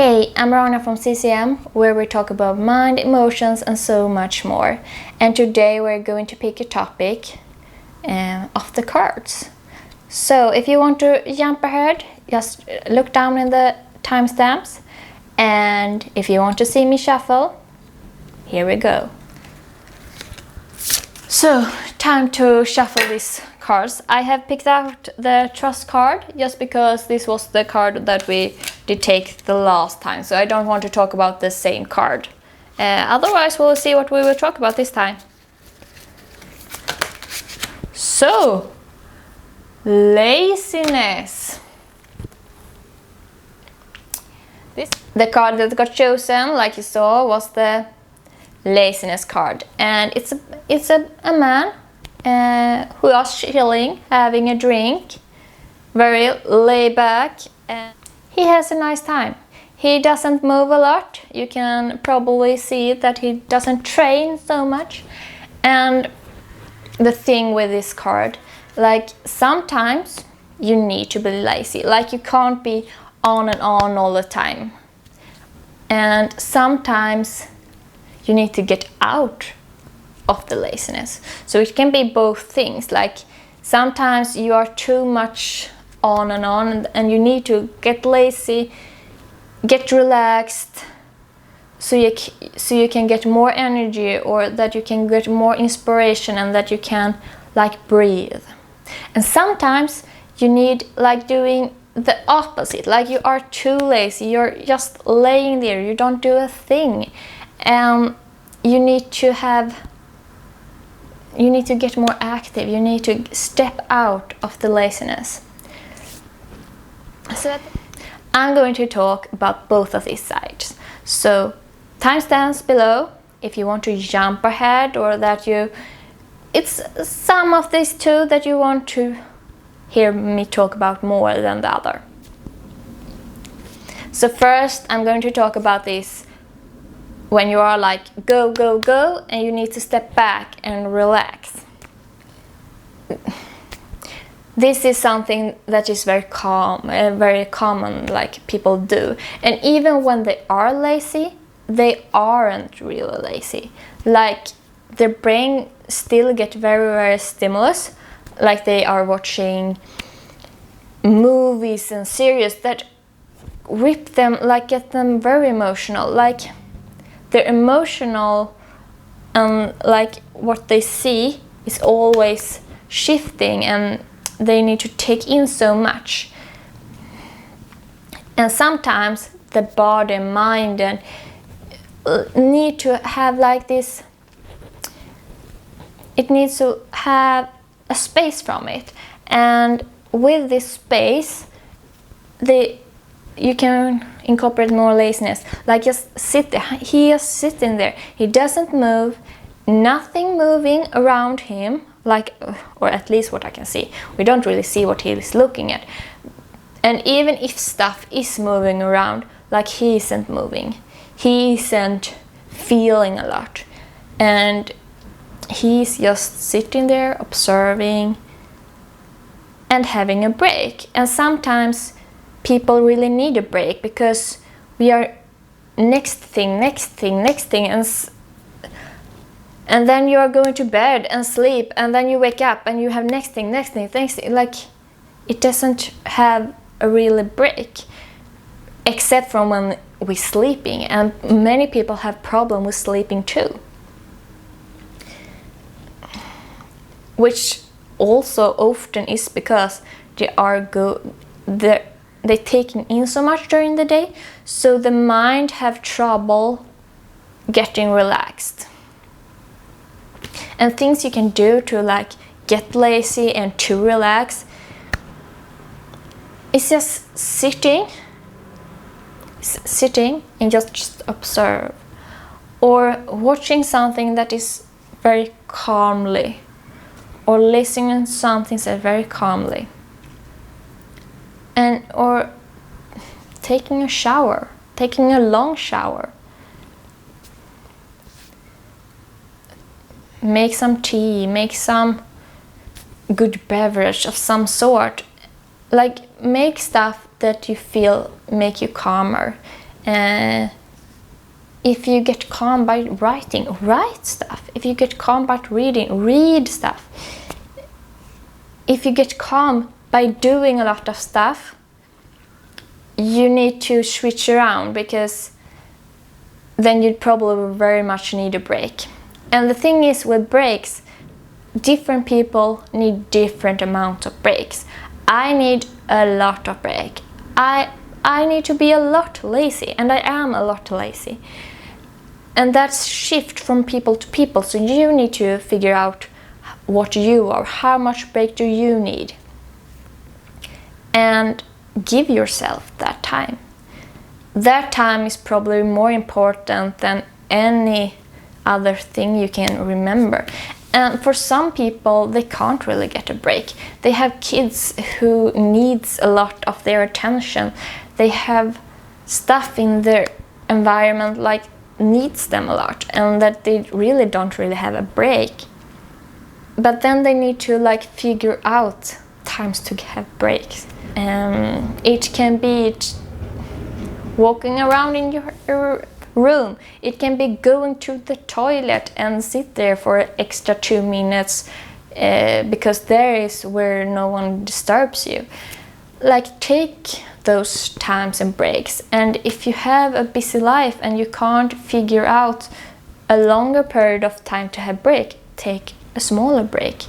Hey, I'm Rana from CCM, where we talk about mind, emotions and so much more. And today we're going to pick a topic of the cards. So if you want to jump ahead, just look down in the timestamps. And if you want to see me shuffle, here we go. So, time to shuffle these cards. I have picked out the trust card just because this was the card that we did take the last time. So I don't want to talk about the same card. Otherwise, we'll see what we will talk about this time. So, laziness. The card that got chosen, like you saw, was the laziness card, and it's a man who is chilling, having a drink, very laid back, and he has a nice time. He doesn't move a lot. You can probably see that he doesn't train so much. And the thing with this card, like sometimes you need to be lazy, like you can't be on and on all the time, and sometimes you need to get out of the laziness. So it can be both things, like sometimes you are too much on and you need to get lazy, get relaxed, so you can get more energy, or that you can get more inspiration, and that you can like breathe. And sometimes you need like doing the opposite, like you are too lazy, you're just laying there, you don't do a thing. You need to get more active. You need to step out of the laziness. So I'm going to talk about both of these sides. So timestamps below if you want to jump ahead, or that it's some of these two that you want to hear me talk about more than the other. So first I'm going to talk about this when you are like go, go, go, and you need to step back and relax. This is something that is very common, like people do. And even when they are lazy, they aren't really lazy. Like their brain still get very stimulus, like they are watching movies and series that rip them, like get them very emotional, like they're emotional, and like what they see is always shifting, and they need to take in so much. And sometimes the body, mind, and need to have like this, it needs to have a space from it. And with this space, you can incorporate more laziness, like just sit there. He is sitting there, he doesn't move, nothing moving around him, like, or at least what I can see. We don't really see what he is looking at. And even if stuff is moving around, like he isn't moving, he isn't feeling a lot, and he's just sitting there observing and having a break. And sometimes people really need a break, because we are next thing, and then you are going to bed and sleep, and then you wake up and you have next thing, like it doesn't have a really break, except from when we're sleeping. And many people have problem with sleeping too, which also often is because they're taking in so much during the day, so the mind have trouble getting relaxed. And things you can do to like get lazy and to relax is just sitting and just observe, or watching something that is very calmly, or listening to something said very calmly, or taking a shower, taking a long shower. Make some tea, make some good beverage of some sort. Like make stuff that you feel make you calmer, If you get calm by writing, write stuff. If you get calm by reading, read stuff. If you get calm by doing a lot of stuff, you need to switch around, because then you'd probably very much need a break. And the thing is with breaks, different people need different amounts of breaks. I need a lot of break. I need to be a lot lazy, and I am a lot lazy. And that's shift from people to people. So you need to figure out what you are, how much break do you need, and give yourself that time. That time is probably more important than any other thing you can remember. And for some people, they can't really get a break. They have kids who needs a lot of their attention. They have stuff in their environment like needs them a lot, and that they really don't really have a break. But then they need to like figure out times to have breaks. It can be walking around in your room. It can be going to the toilet and sit there for an extra 2 minutes, because there is where no one disturbs you. Like, take those times and breaks. And if you have a busy life and you can't figure out a longer period of time to have break, take a smaller break.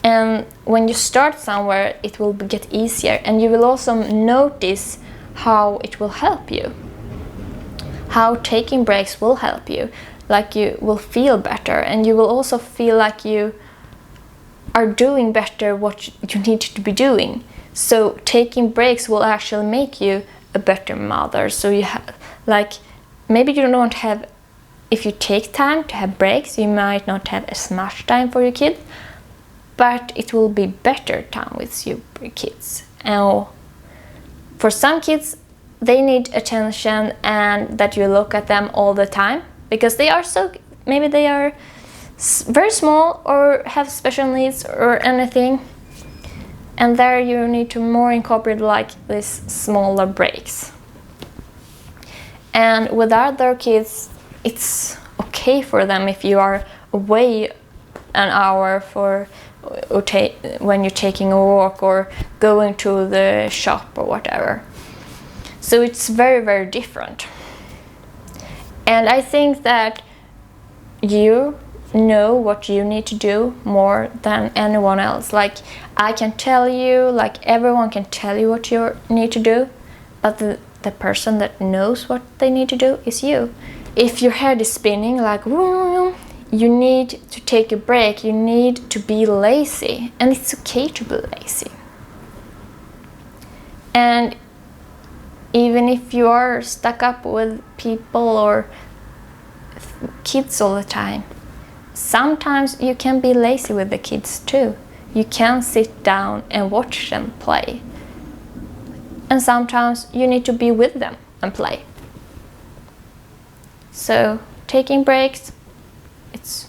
And when you start somewhere, it will get easier, and you will also notice how it will help you, how taking breaks will help you. Like, you will feel better, and you will also feel like you are doing better what you need to be doing. So taking breaks will actually make you a better mother. So you have, like, maybe you don't have, if you take time to have breaks, you might not have as much time for your kids, but it will be better time with your kids. And for some kids, they need attention and that you look at them all the time, because they are so, maybe they are very small or have special needs or anything. And there you need to more incorporate like these smaller breaks. And with other kids, it's okay for them if you are away an hour for when you're taking a walk or going to the shop or whatever. So it's very, very different. And I think that you know what you need to do more than anyone else. Like, I can tell you, like everyone can tell you what you need to do, but the person that knows what they need to do is you. If your head is spinning like, you need to take a break, you need to be lazy, and it's okay to be lazy. And even if you are stuck up with people or kids all the time, sometimes you can be lazy with the kids too. You can sit down and watch them play. And sometimes you need to be with them and play. So taking breaks, it's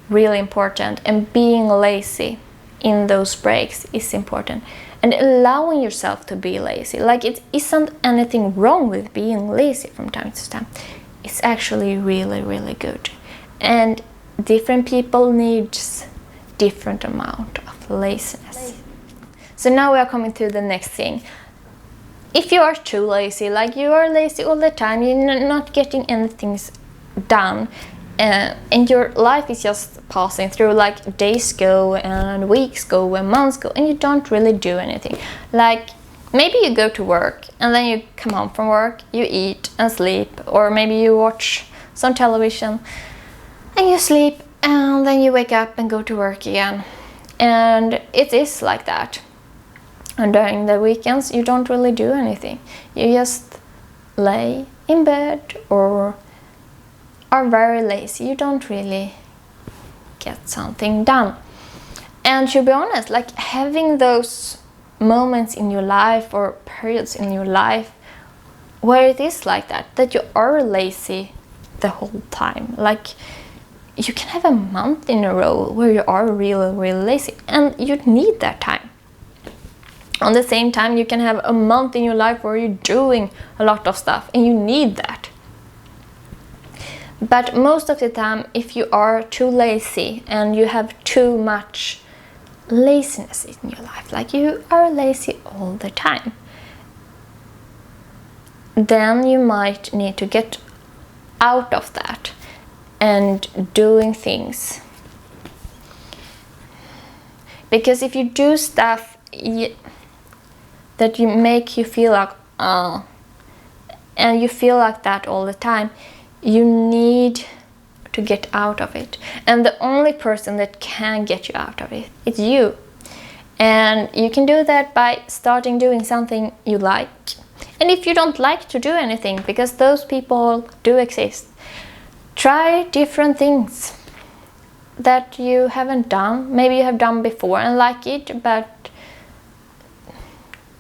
really important, and being lazy in those breaks is important, and allowing yourself to be lazy. Like, it isn't anything wrong with being lazy from time to time. It's actually really, really good, and different people needs different amount of laziness. So now we are coming to the next thing. If you are too lazy, like you are lazy all the time, you're not getting anything done, and your life is just passing through, like days go and weeks go and months go, and you don't really do anything. Like, maybe you go to work and then you come home from work, you eat and sleep, or maybe you watch some television and you sleep, and then you wake up and go to work again. And it is like that. And during the weekends you don't really do anything. You just lay in bed or are very lazy. You don't really get something done. And to be honest, like, having those moments in your life or periods in your life where it is like that you are lazy the whole time. Like, you can have a month in a row where you are really, really lazy, and you need that time. On the same time, you can have a month in your life where you're doing a lot of stuff and you need that. But most of the time, if you are too lazy and you have too much laziness in your life, like you are lazy all the time, then you might need to get out of that and doing things. Because if you do stuff that you make you feel like and you feel like that all the time, you need to get out of it. And the only person that can get you out of it is you. And you can do that by starting doing something you like. And if you don't like to do anything, because those people do exist, try different things that you haven't done. Maybe you have done before and like it, but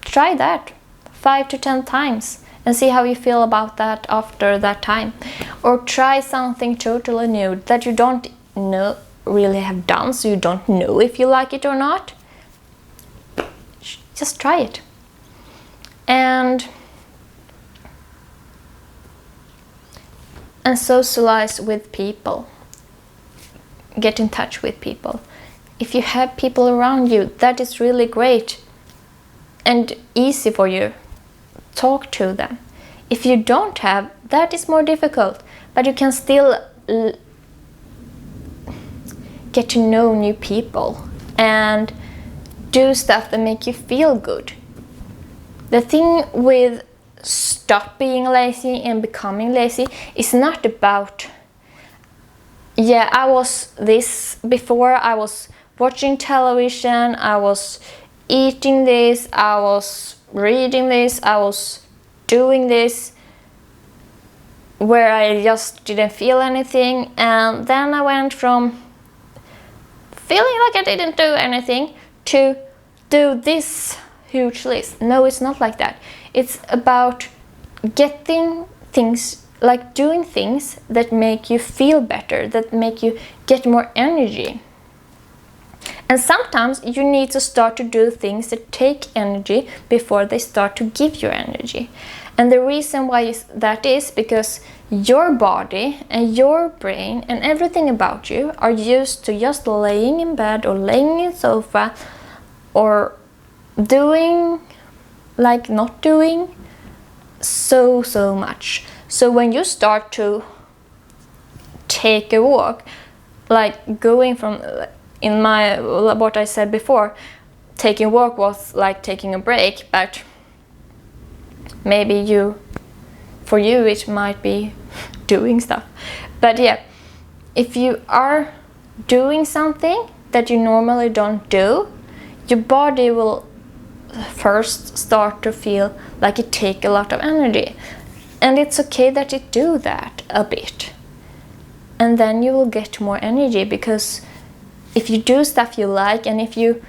try that 5 to 10 times and see how you feel about that after that time. Or try something totally new that you don't know really have done, so you don't know if you like it or not. Just try it. And socialize with people. Get in touch with people. If you have people around you, that is really great and easy for you. Talk to them. If you don't have, that is more difficult, but you can still get to know new people and do stuff that make you feel good. The thing with stop being lazy and becoming lazy is not about, yeah, I was this before, I was watching television, I was eating this, I was reading this, I was doing this, where I just didn't feel anything, and then I went from feeling like I didn't do anything to do this huge list. No, it's not like that. It's about getting things, like doing things that make you feel better, that make you get more energy. And sometimes you need to start to do things that take energy before they start to give you energy. And the reason why that is because your body and your brain and everything about you are used to just laying in bed or laying in sofa or doing like not doing so much. So when you start to take a walk, like going from, in my, what I said before, taking a walk was like taking a break, but maybe for you it might be doing stuff. But yeah, if you are doing something that you normally don't do, your body will first start to feel like it takes a lot of energy. And it's okay that it do that a bit. And then you will get more energy, because if you do stuff you like and if you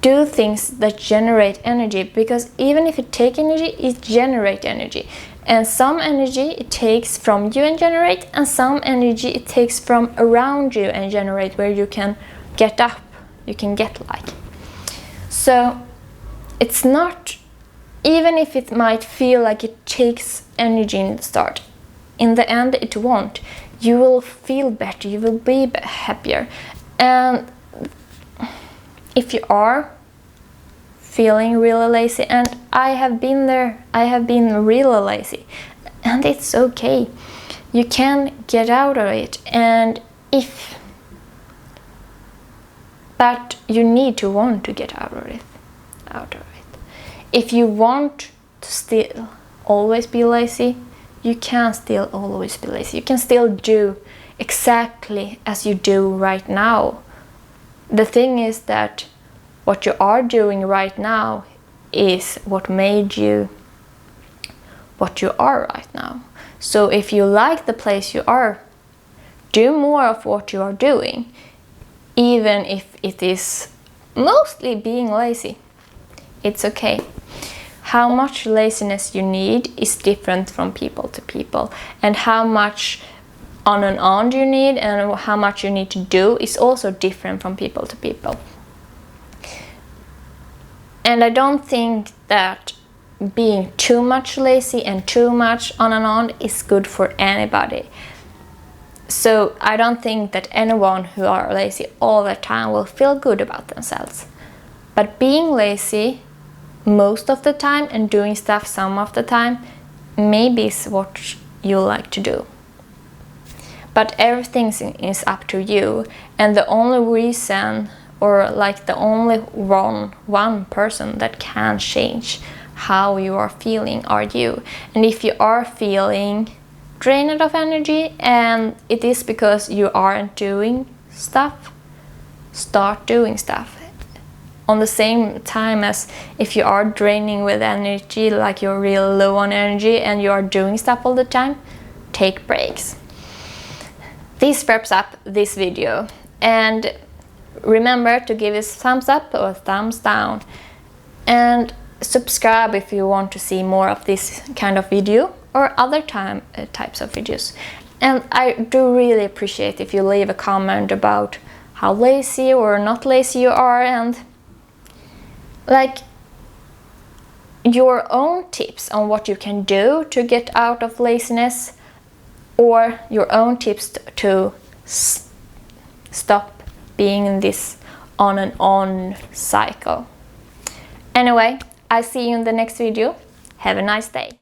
do things that generate energy, because even if it takes energy, it generates energy. And some energy it takes from you and generate, and some energy it takes from around you and generate, where you can get up, you can get like. So it's not, even if it might feel like it takes energy in the start, in the end it won't. You will feel better, you will be happier. And if you are feeling really lazy, and I have been there, I have been really lazy, and it's okay. You can get out of it, and but you need to want to get out of it. If you want to still always be lazy, you can still always be lazy. You can still do exactly as you do right now. The thing is that what you are doing right now is what made you what you are right now. So if you like the place you are, do more of what you are doing, even if it is mostly being lazy. It's okay. How much laziness you need is different from people to people, and how much on and on you need and how much you need to do is also different from people to people. And I don't think that being too much lazy and too much on and on is good for anybody. So I don't think that anyone who are lazy all the time will feel good about themselves. But being lazy most of the time and doing stuff some of the time maybe is what you like to do. But everything is up to you, and the only reason, or like the only one person that can change how you are feeling are you. And if you are feeling drained of energy and it is because you aren't doing stuff, start doing stuff. On the same time as if you are draining with energy, like you're real low on energy and you are doing stuff all the time, take breaks. This wraps up this video, and remember to give us thumbs up or thumbs down, and subscribe if you want to see more of this kind of video or other types of videos. And I do really appreciate if you leave a comment about how lazy or not lazy you are, and like your own tips on what you can do to get out of laziness, or your own tips to stop being in this on and on cycle. Anyway, I see you in the next video. Have a nice day.